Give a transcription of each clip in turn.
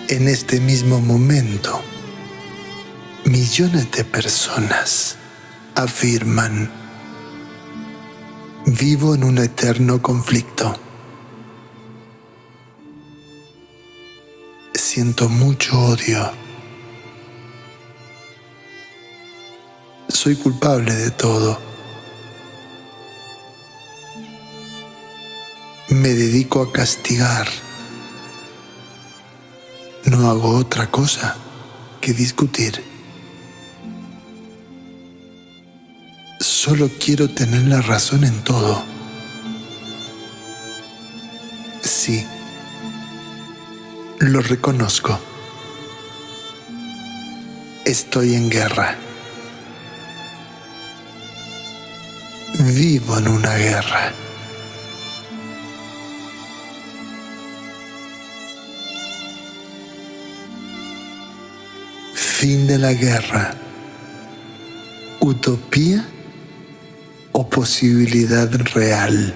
En este mismo momento, millones de personas afirman: vivo en un eterno conflicto. Siento mucho odio. Soy culpable de todo. Me dedico a castigar. No hago otra cosa que discutir. Solo quiero tener la razón en todo. Sí, lo reconozco. Estoy en guerra. Vivo en una guerra. Fin de la guerra. ¿Utopía o posibilidad real?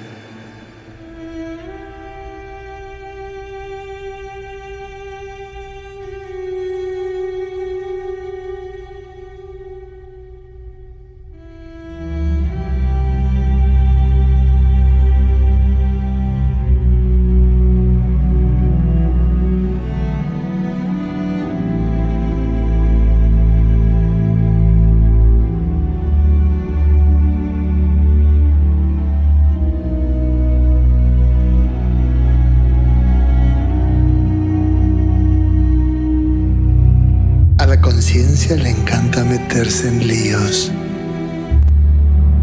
A la conciencia le encanta meterse en líos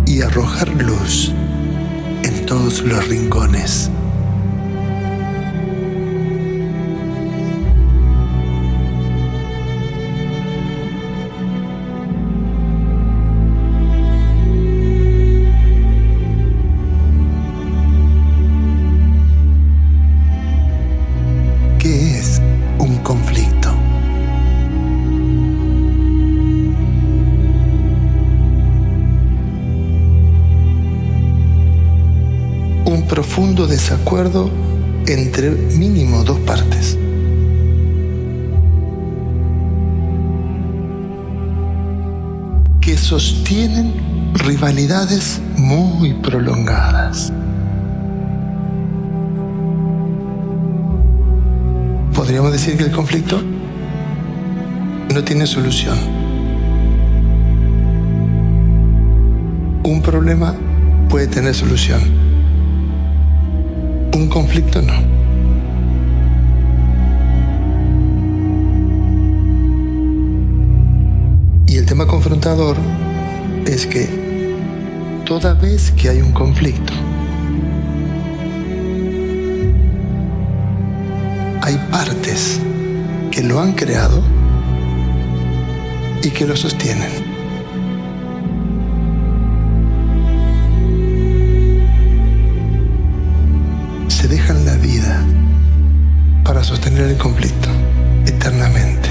y arrojar luz en todos los rincones. ¿Qué es un conflicto? Un profundo desacuerdo entre mínimo dos partes. Que sostienen rivalidades muy prolongadas. Podríamos decir que el conflicto no tiene solución. Un problema puede tener solución. Un conflicto no. Y el tema confrontador es que toda vez que hay un conflicto, hay partes que lo han creado y que lo sostienen. Se dejan la vida para sostener el conflicto eternamente.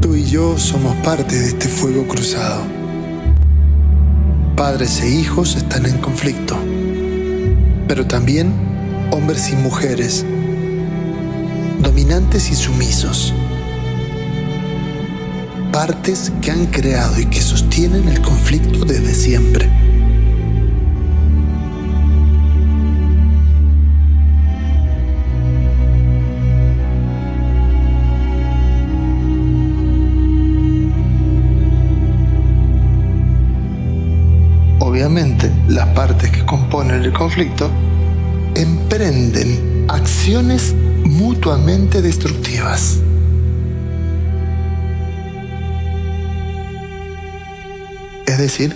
Tú y yo somos parte de este fuego cruzado. Padres e hijos están en conflicto, pero también hombres y mujeres, dominantes y sumisos. Partes que han creado y que sostienen el conflicto desde siempre. Obviamente, las partes que componen el conflicto emprenden acciones mutuamente destructivas. Es decir,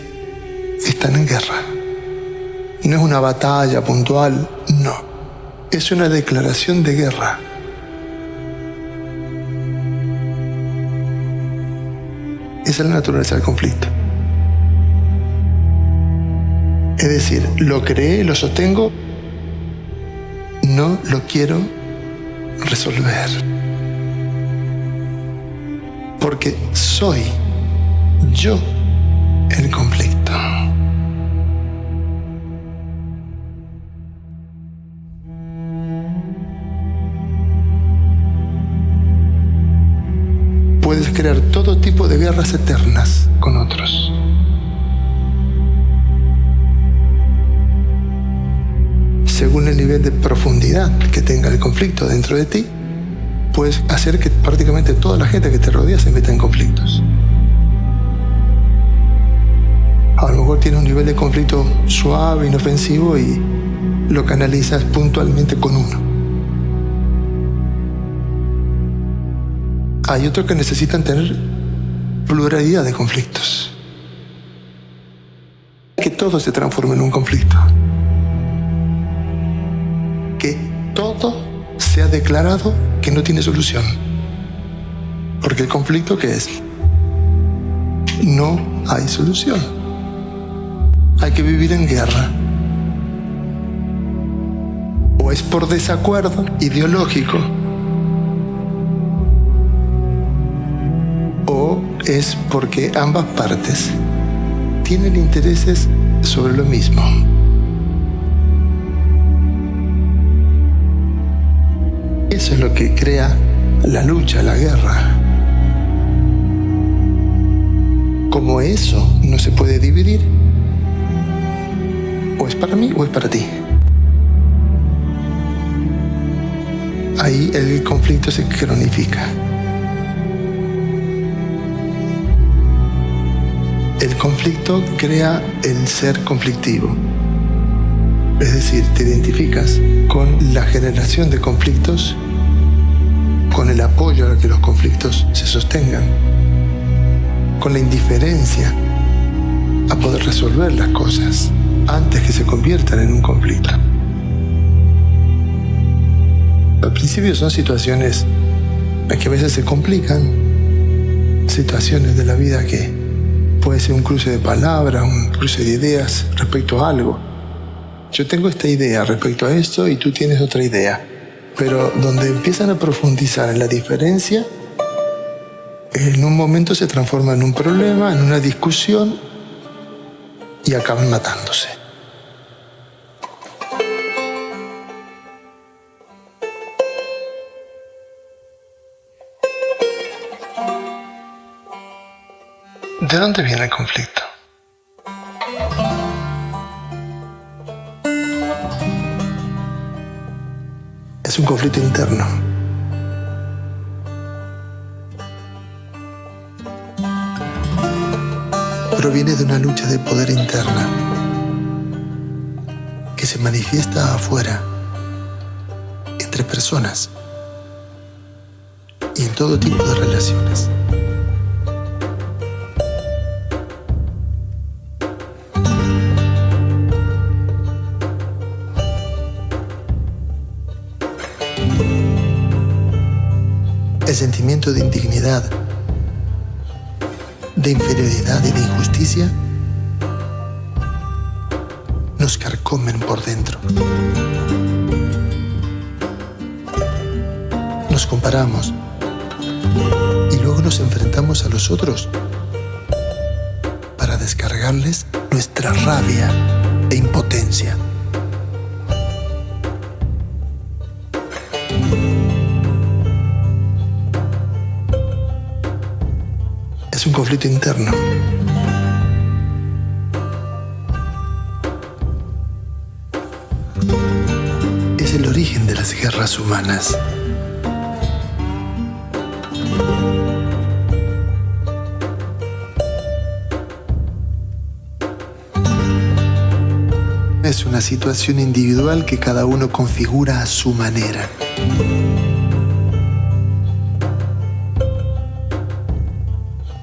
están en guerra. No es una batalla puntual, no. Es una declaración de guerra. Esa es la naturaleza del conflicto. Es decir, lo creé, lo sostengo, no lo quiero resolver. Porque soy yo el conflicto. todo tipo de guerras eternas con otros. Según el nivel de profundidad que tenga el conflicto dentro de ti, puedes hacer que prácticamente toda la gente que te rodea se meta en conflictos. A lo mejor tienes un nivel de conflicto suave, inofensivo y lo canalizas puntualmente con uno. Hay otros que necesitan tener pluralidad de conflictos. Que todo se transforme en un conflicto. Que todo sea declarado que no tiene solución. Porque el conflicto, ¿qué es? No hay solución. Hay que vivir en guerra. O es por desacuerdo ideológico, o es porque ambas partes tienen intereses sobre lo mismo. Eso es lo que crea la lucha, la guerra. Como eso no se puede dividir, o es para mí o es para ti. Ahí el conflicto se cronifica. El conflicto crea el ser conflictivo. Es decir, te identificas con la generación de conflictos, con el apoyo a que los conflictos se sostengan, con la indiferencia a poder resolver las cosas antes que se conviertan en un conflicto. Al principio son situaciones que a veces se complican, situaciones de la vida que puede ser un cruce de palabras, un cruce de ideas respecto a algo. Yo tengo esta idea respecto a esto y tú tienes otra idea, pero donde empiezan a profundizar en la diferencia, en un momento se transforma en un problema, en una discusión y acaban matándose. ¿De dónde viene el conflicto? Es un conflicto interno. Proviene de una lucha de poder interna que se manifiesta afuera, entre personas y en todo tipo de relaciones. El sentimiento de indignidad, de inferioridad y de injusticia nos carcomen por dentro. Nos comparamos y luego nos enfrentamos a los otros para descargarles nuestra rabia e impotencia. Es un conflicto interno. Es el origen de las guerras humanas. Es una situación individual que cada uno configura a su manera.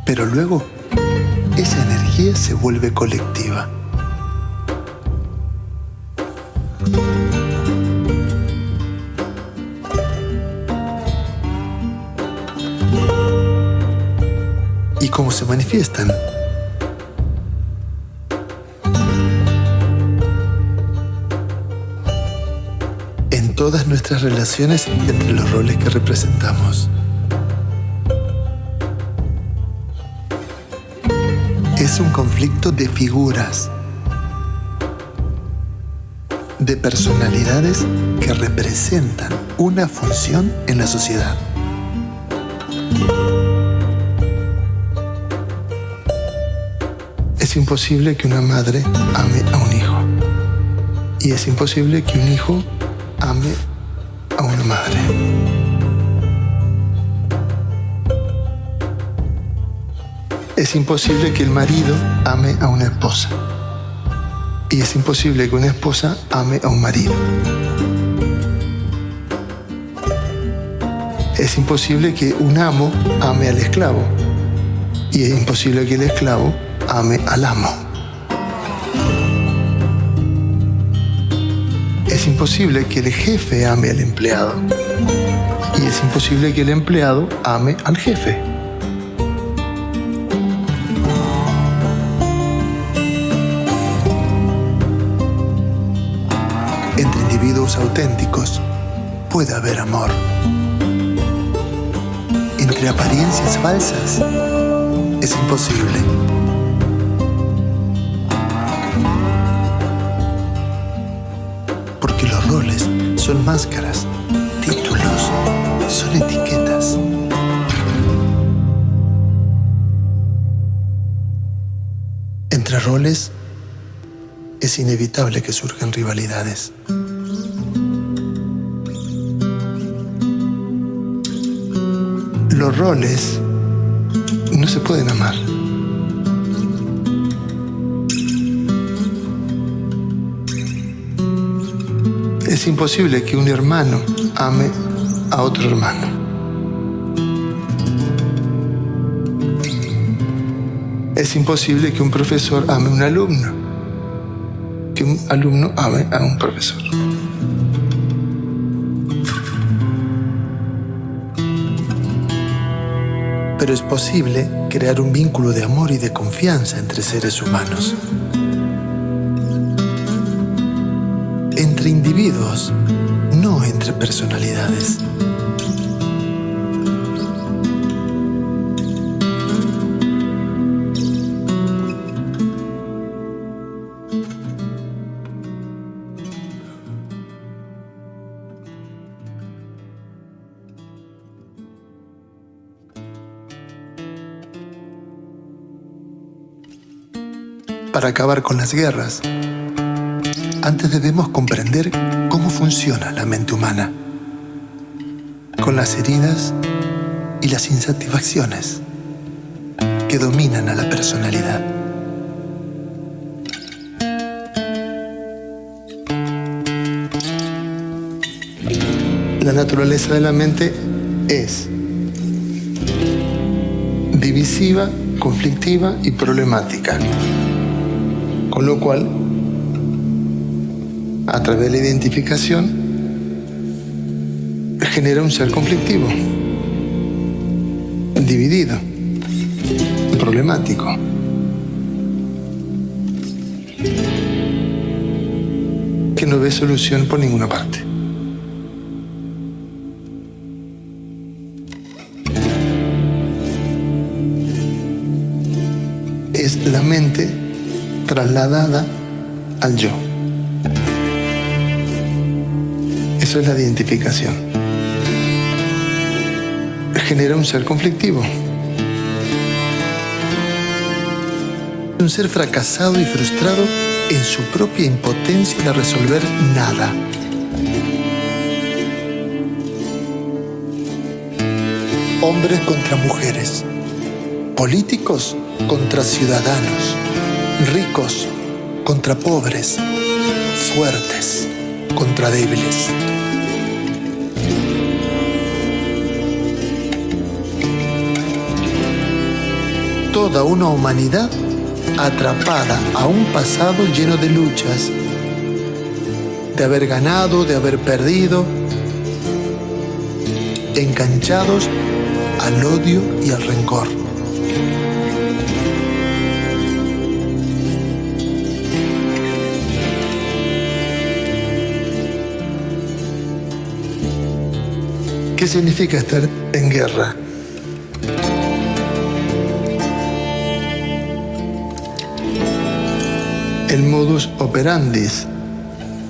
Pero luego, esa energía se vuelve colectiva. ¿Y cómo se manifiestan? En todas nuestras relaciones entre los roles que representamos. Es un conflicto de figuras, de personalidades que representan una función en la sociedad. imposible que una madre ame a un hijo. Y es imposible que un hijo ame a una madre. Es imposible que el marido ame a una esposa. Y es imposible que una esposa ame a un marido. Es imposible que un amo ame al esclavo. Y es imposible que el esclavo ame al amo. Es imposible que el jefe ame al empleado. Y es imposible que el empleado ame al jefe. Entre individuos auténticos puede haber amor. Entre apariencias falsas es imposible. Porque los roles son máscaras, títulos son etiquetas. Entre roles es inevitable que surjan rivalidades. Los roles no se pueden amar. Es imposible que un hermano ame a otro hermano. Es imposible que un profesor ame a un alumno, que un alumno ame a un profesor. Pero es posible crear un vínculo de amor y de confianza entre seres humanos. Entre individuos, no entre personalidades. Para acabar con las guerras, antes debemos comprender cómo funciona la mente humana, con las heridas y las insatisfacciones que dominan a la personalidad. La naturaleza de la mente es divisiva, conflictiva y problemática. Con lo cual, a través de la identificación, genera un ser conflictivo, dividido, problemático. Que no ve solución por ninguna parte. Es la mente trasladada al yo. Eso es la identificación. Genera un ser conflictivo. Un ser fracasado y frustrado en su propia impotencia de resolver nada. Hombres contra mujeres. Políticos contra ciudadanos. Ricos contra pobres, fuertes contra débiles. Toda una humanidad atrapada a un pasado lleno de luchas, de haber ganado, de haber perdido, enganchados al odio y al rencor. ¿Qué significa estar en guerra? El modus operandi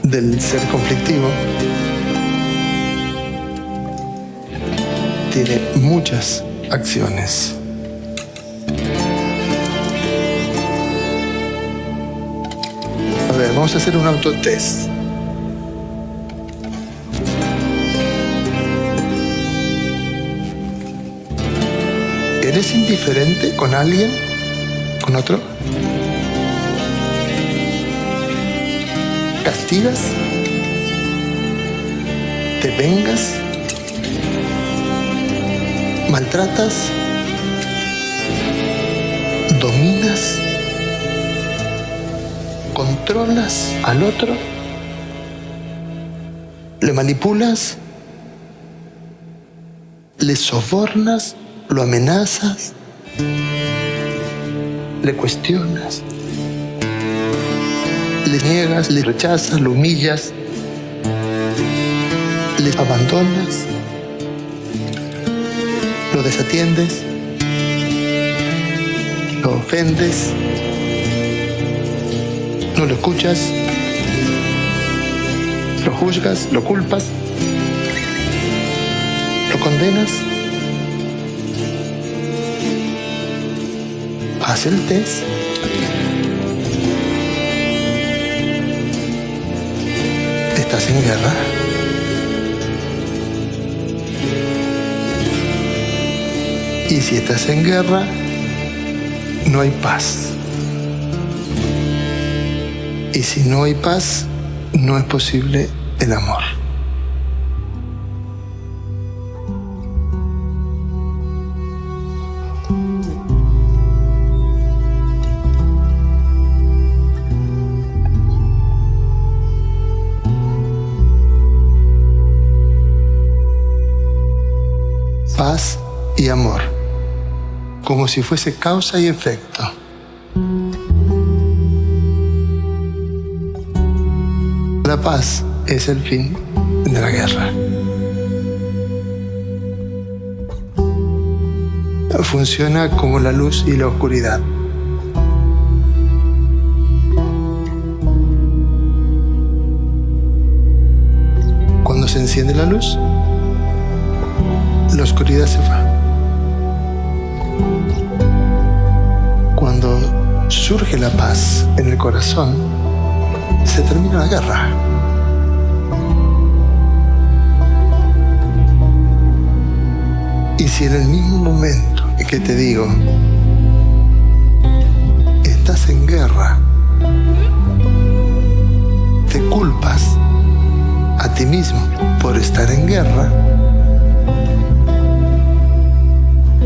del ser conflictivo tiene muchas acciones. vamos a hacer un autotest. ¿Eres indiferente con alguien? ¿Con otro? ¿Castigas? ¿Te vengas? ¿Maltratas? ¿Dominas? ¿Controlas al otro? ¿Le manipulas? ¿Le sobornas? ¿Lo amenazas? ¿Le cuestionas? ¿Le niegas? ¿Le rechazas? ¿Lo humillas? ¿Le abandonas? ¿Lo desatiendes? ¿Lo ofendes? ¿No lo escuchas? ¿Lo juzgas? ¿Lo culpas? ¿Lo condenas? Haz el test. Estás en guerra. Y si estás en guerra, no hay paz. Y si no hay paz, no es posible el amor. Paz y amor, como si fuese causa y efecto. La paz es el fin de la guerra. Funciona como la luz y la oscuridad. Cuando se enciende la luz, la oscuridad se va. Cuando surge la paz en el corazón, se termina la guerra. Y si en el mismo momento en que te digo, estás en guerra, te culpas a ti mismo por estar en guerra,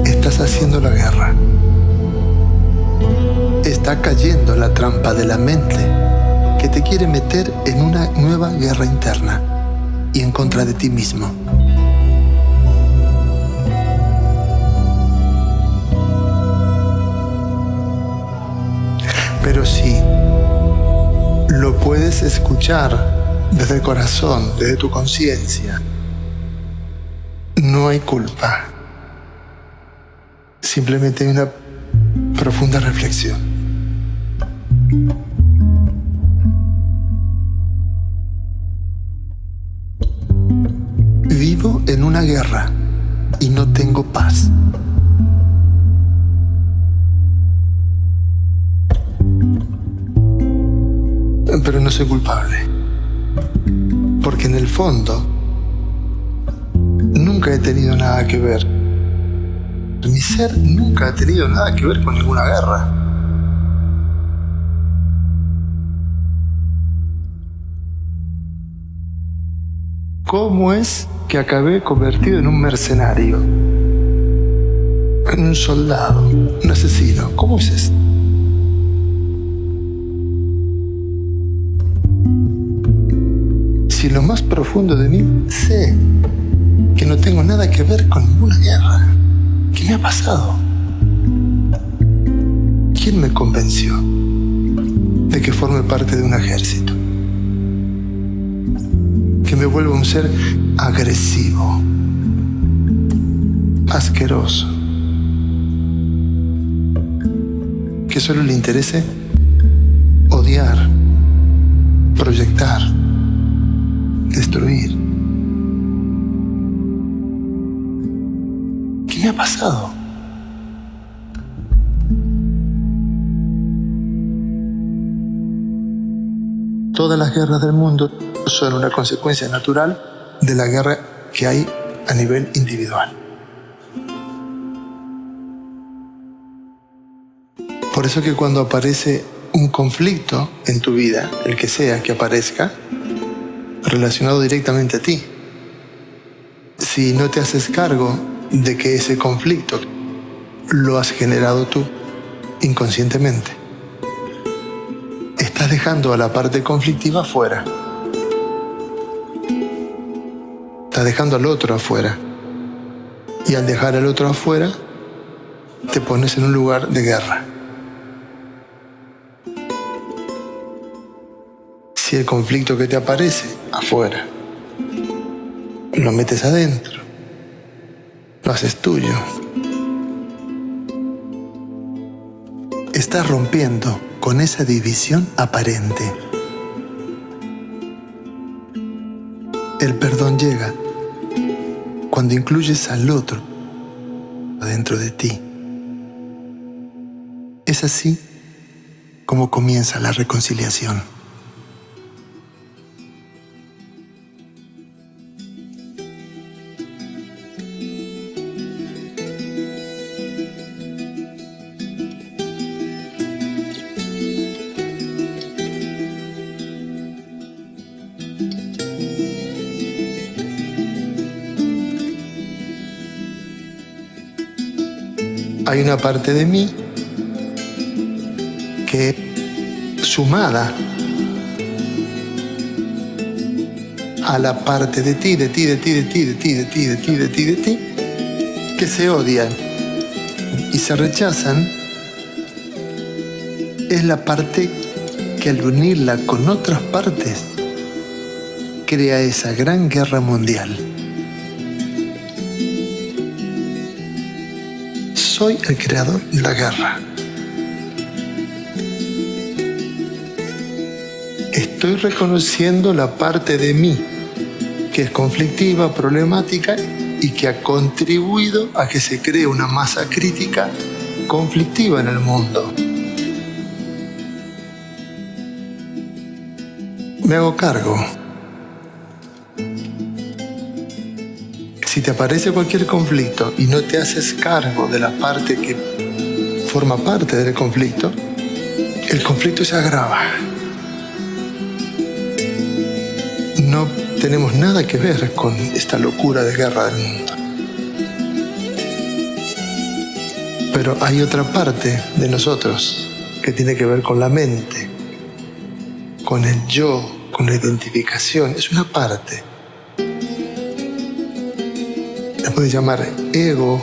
estás haciendo la guerra. Está cayendo la trampa de la mente que te quiere meter en una nueva guerra interna y en contra de ti mismo. Pero si lo puedes escuchar desde el corazón, desde tu conciencia, no hay culpa. Simplemente hay una profunda reflexión. Vivo en una guerra y no tengo paz. Pero no soy culpable, porque en el fondo nunca he tenido nada que ver. Mi ser nunca ha tenido nada que ver con ninguna guerra. ¿Cómo es que acabé convertido en un mercenario? En un soldado, un asesino. ¿Cómo es esto? Si en lo más profundo de mí sé que no tengo nada que ver con ninguna guerra. ¿Qué me ha pasado? ¿Quién me convenció de que forme parte de un ejército? Que me vuelva un ser agresivo, asqueroso, que solo le interese odiar, proyectar, destruir. ¿Qué me ha pasado? Todas las guerras del mundo son una consecuencia natural de la guerra que hay a nivel individual. Por eso que cuando aparece un conflicto en tu vida, el que sea que aparezca, relacionado directamente a ti, si no te haces cargo de que ese conflicto lo has generado tú inconscientemente, estás dejando a la parte conflictiva afuera. Estás dejando al otro afuera. Y al dejar al otro afuera, te pones en un lugar de guerra. Si el conflicto que te aparece afuera, lo metes adentro, lo haces tuyo, estás rompiendo con esa división aparente. El perdón llega cuando incluyes al otro adentro de ti. Es así como comienza la reconciliación. Hay una parte de mí que, sumada a la parte de ti, que se odian y se rechazan, es la parte que al unirla con otras partes crea esa gran guerra mundial. Soy el creador de la guerra. Estoy reconociendo la parte de mí que es conflictiva, problemática y que ha contribuido a que se cree una masa crítica conflictiva en el mundo. Me hago cargo. Si te aparece cualquier conflicto y no te haces cargo de la parte que forma parte del conflicto, el conflicto se agrava. No tenemos nada que ver con esta locura de guerra del mundo. Pero hay otra parte de nosotros que tiene que ver con la mente, con el yo, con la identificación. Es una parte. La puedes llamar ego,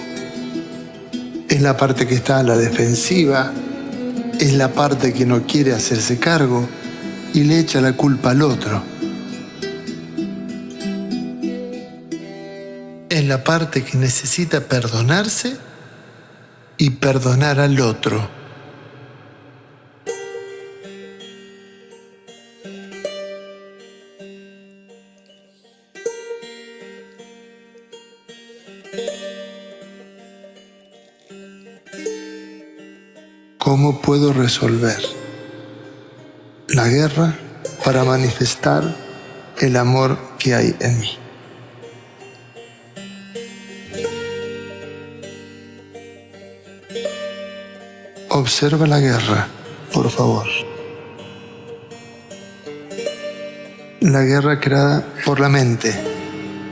es la parte que está a la defensiva, es la parte que no quiere hacerse cargo y le echa la culpa al otro. Es la parte que necesita perdonarse y perdonar al otro. ¿Cómo puedo resolver la guerra para manifestar el amor que hay en mí? Observa la guerra, por favor. La guerra creada por la mente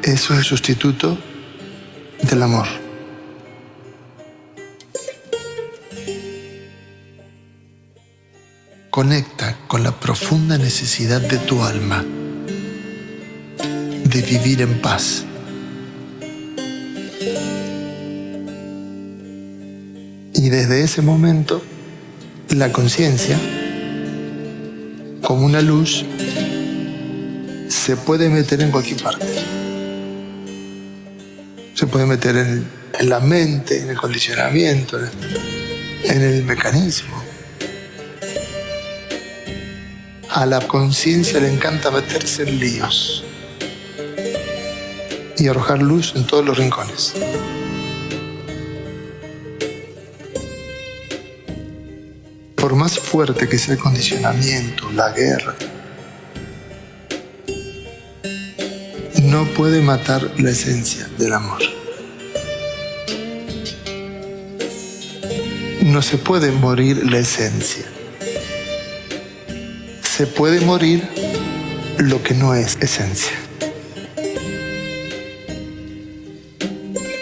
es un sustituto del amor. Conecta con la profunda necesidad de tu alma de vivir en paz. Y desde ese momento, la conciencia, como una luz, se puede meter en cualquier parte. Se puede meter en la mente, en el condicionamiento, en el mecanismo. A la conciencia le encanta meterse en líos y arrojar luz en todos los rincones. Por más fuerte que sea el condicionamiento, la guerra, no puede matar la esencia del amor. No se puede morir la esencia. Se puede morir lo que no es esencia.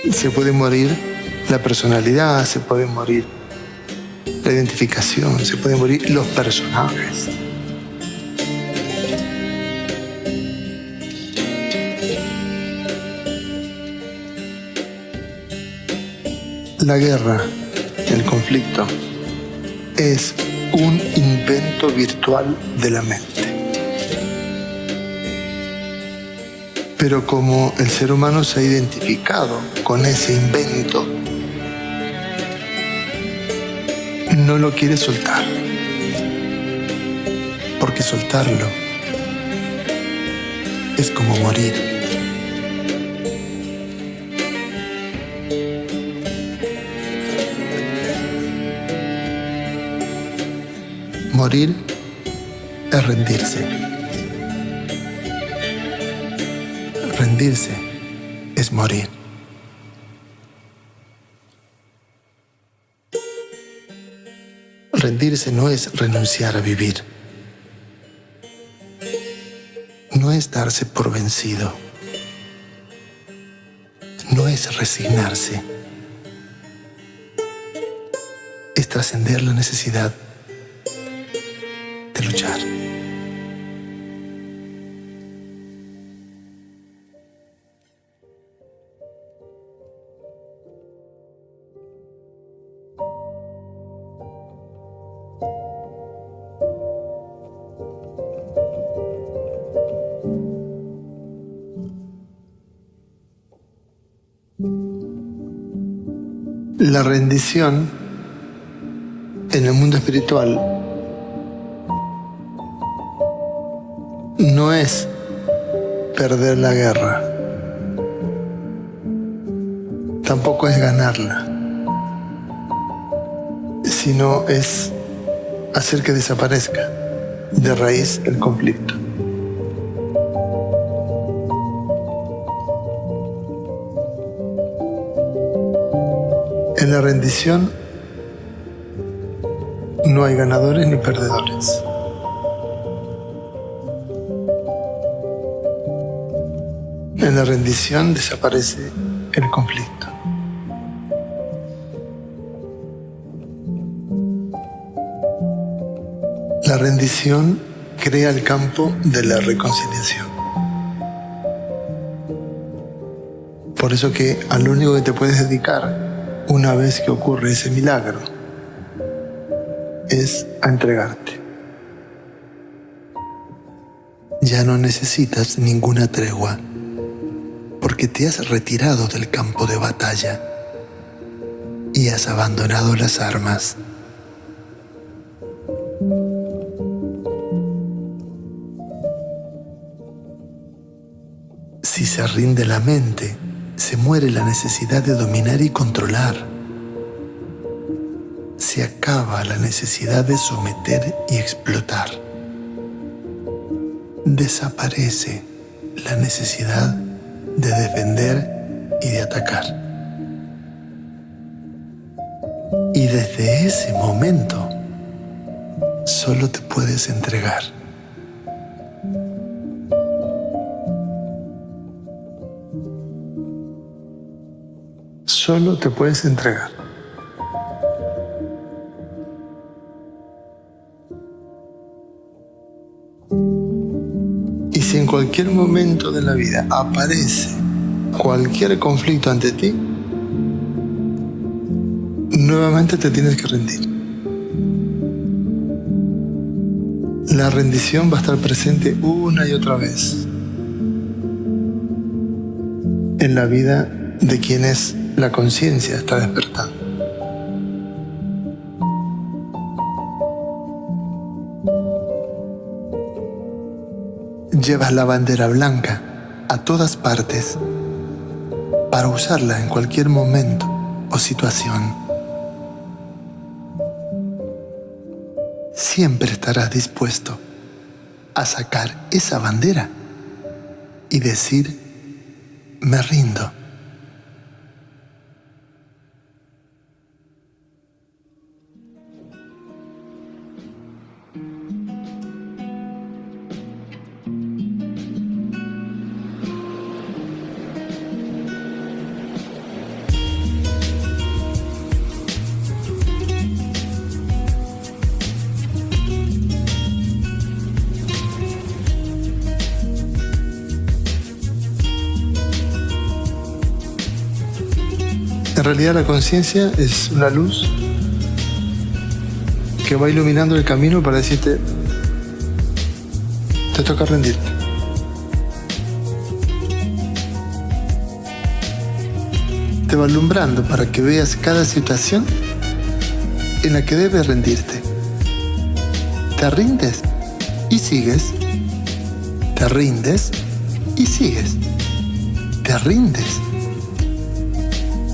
Se puede morir la personalidad, se puede morir la identificación, se pueden morir los personajes. La guerra, el conflicto, es un invento virtual de la mente. Pero como el ser humano se ha identificado con ese invento, no lo quiere soltar. Porque soltarlo es como morir. Morir es rendirse. Rendirse es morir. Rendirse no es renunciar a vivir. No es darse por vencido. No es resignarse. Es trascender la necesidad de luchar. La rendición en el mundo espiritual no es perder la guerra, tampoco es ganarla, sino es hacer que desaparezca de raíz el conflicto. En la rendición no hay ganadores ni perdedores. En la rendición desaparece el conflicto. La rendición crea el campo de la reconciliación. Por eso que a lo único que te puedes dedicar una vez que ocurre ese milagro es a entregarte. Ya no necesitas ninguna tregua, porque te has retirado del campo de batalla y has abandonado las armas. Si se rinde la mente, se muere la necesidad de dominar y controlar. Se acaba la necesidad de someter y explotar. Desaparece la necesidad de defender y de atacar. Y desde ese momento, solo te puedes entregar. Solo te puedes entregar. Y si en cualquier momento de la vida aparece cualquier conflicto ante ti, nuevamente te tienes que rendir. La rendición va a estar presente una y otra vez en la vida de quienes la conciencia está despertando. Llevas la bandera blanca a todas partes para usarla en cualquier momento o situación. Siempre estarás dispuesto a sacar esa bandera y decir: me rindo. En realidad la conciencia es una luz que va iluminando el camino para decirte, te toca rendirte. Te va alumbrando para que veas cada situación en la que debes rendirte. Te rindes y sigues. Te rindes y sigues. Te rindes.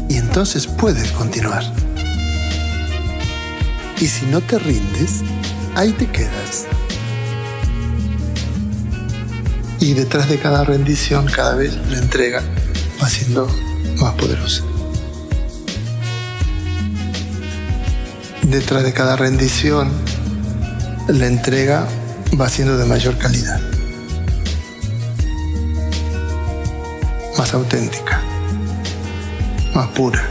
Y entonces puedes continuar. Y si no te rindes, ahí te quedas. Y detrás de cada rendición, cada vez la entrega va siendo más poderosa. Detrás de cada rendición, la entrega va siendo de mayor calidad, más auténtica, más pura.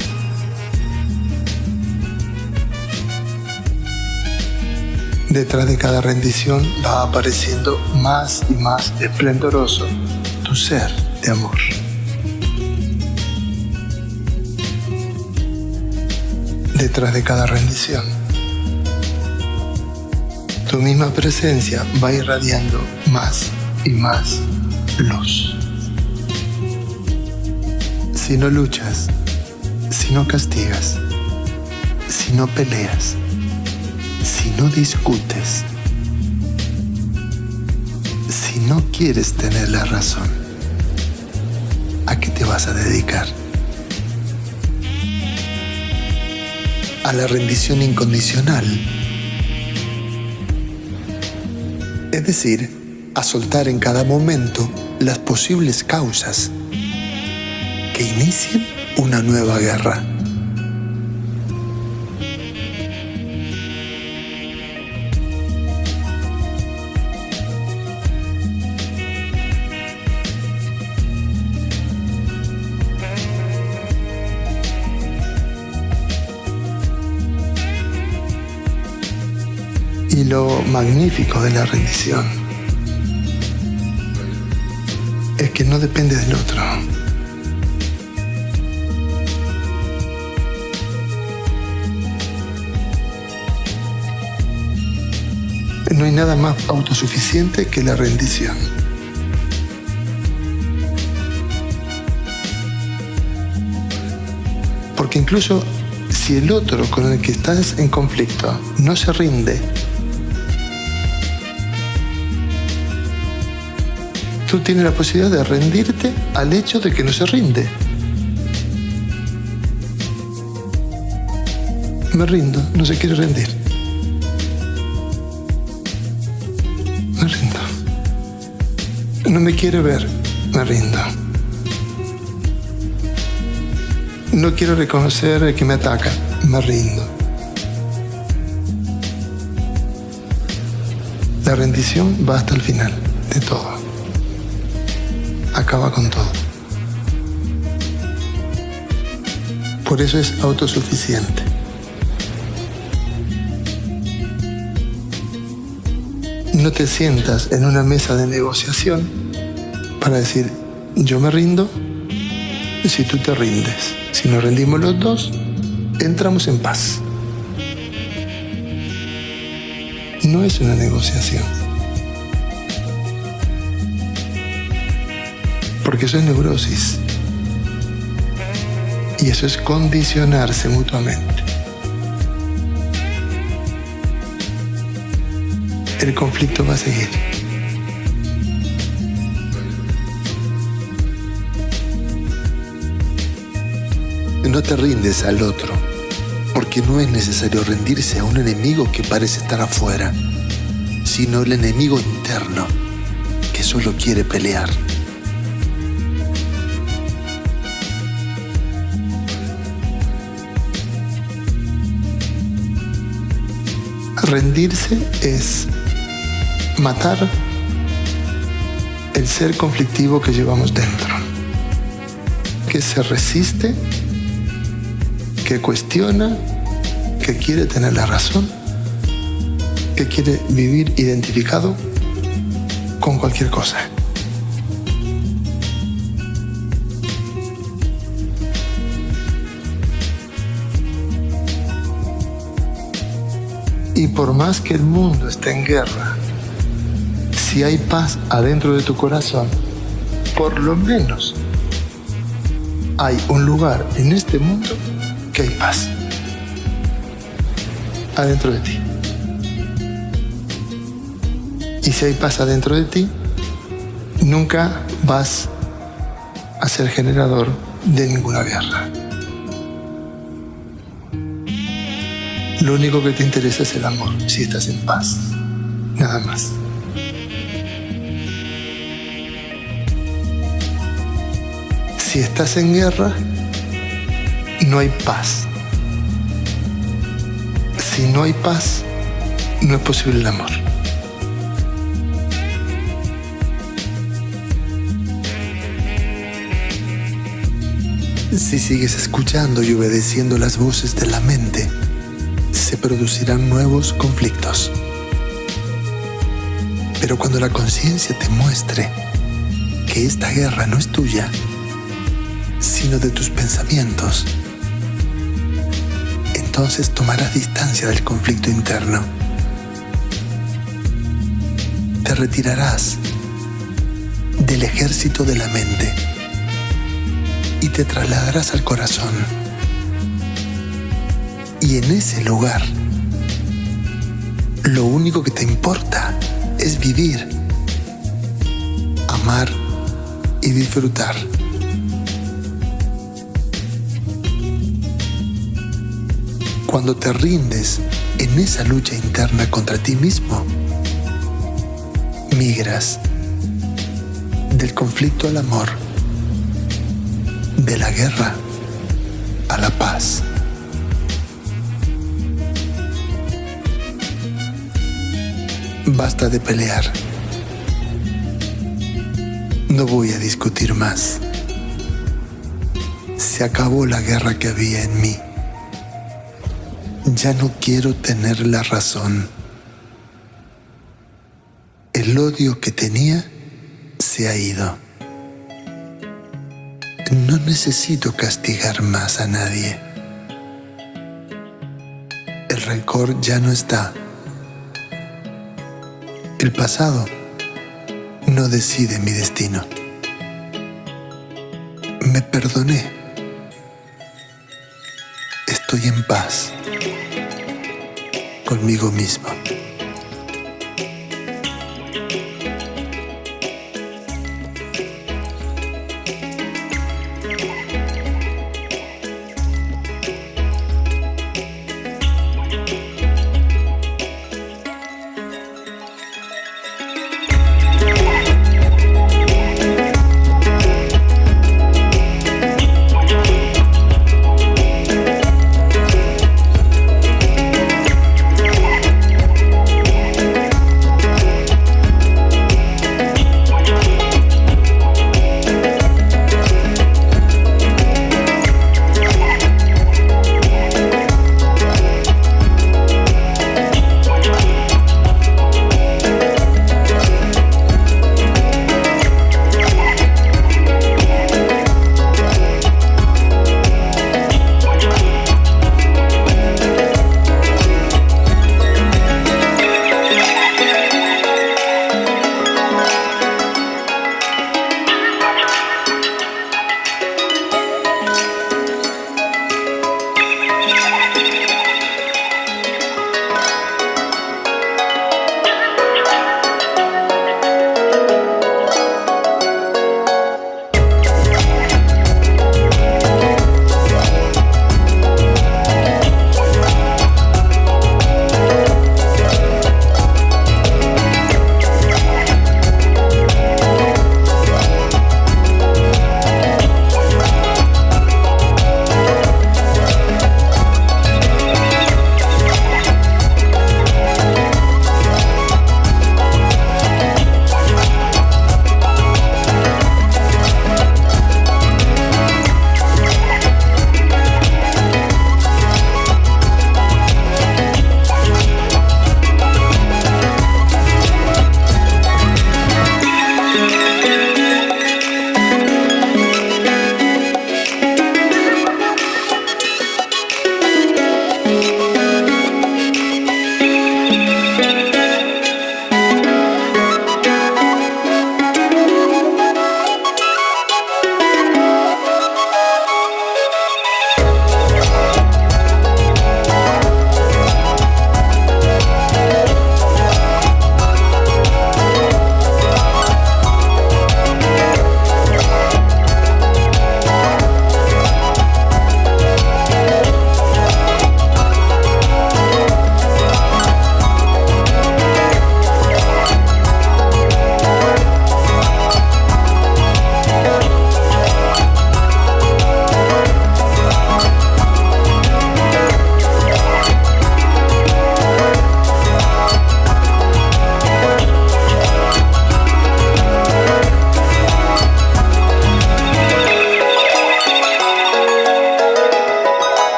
Detrás de cada rendición va apareciendo más y más esplendoroso tu ser de amor. Detrás de cada rendición, tu misma presencia va irradiando más y más luz. Si no luchas, si no castigas, si no peleas, si no discutes, si no quieres tener la razón, ¿a qué te vas a dedicar? A la rendición incondicional. Es decir, a soltar en cada momento las posibles causas que inicien una nueva guerra. Y lo magnífico de la rendición es que no depende del otro. No hay nada más autosuficiente que la rendición. Porque incluso si el otro con el que estás en conflicto no se rinde, tú tienes la posibilidad de rendirte al hecho de que no se rinde. Me rindo, no se quiere rendir. Me rindo. No me quiere ver, me rindo. No quiero reconocer que me ataca, me rindo. La rendición va hasta el final de todo. Acaba con todo. Por eso es autosuficiente. No te sientas en una mesa de negociación para decir, yo me rindo si tú te rindes. Si nos rendimos los dos, entramos en paz. No es una negociación. Porque eso es neurosis. Y eso es condicionarse mutuamente. El conflicto va a seguir. No te rindes al otro, porque no es necesario rendirse a un enemigo que parece estar afuera, sino el enemigo interno, que solo quiere pelear. Rendirse es matar el ser conflictivo que llevamos dentro, que se resiste, que cuestiona, que quiere tener la razón, que quiere vivir identificado con cualquier cosa. Y por más que el mundo esté en guerra, si hay paz adentro de tu corazón, por lo menos hay un lugar en este mundo que hay paz adentro de ti. Y si hay paz adentro de ti, nunca vas a ser generador de ninguna guerra. Lo único que te interesa es el amor, si estás en paz, nada más. Si estás en guerra, no hay paz. Si no hay paz, no es posible el amor. Si sigues escuchando y obedeciendo las voces de la mente, se producirán nuevos conflictos. Pero cuando la conciencia te muestre que esta guerra no es tuya, sino de tus pensamientos, entonces tomarás distancia del conflicto interno. Te retirarás del ejército de la mente y te trasladarás al corazón. Y en ese lugar, lo único que te importa es vivir, amar y disfrutar. Cuando te rindes en esa lucha interna contra ti mismo, migras del conflicto al amor, de la guerra a la paz. Basta de pelear. No voy a discutir más. Se acabó la guerra que había en mí. Ya no quiero tener la razón. El odio que tenía se ha ido. No necesito castigar más a nadie. El rencor ya no está. El pasado no decide mi destino. Me perdoné. Estoy en paz conmigo mismo.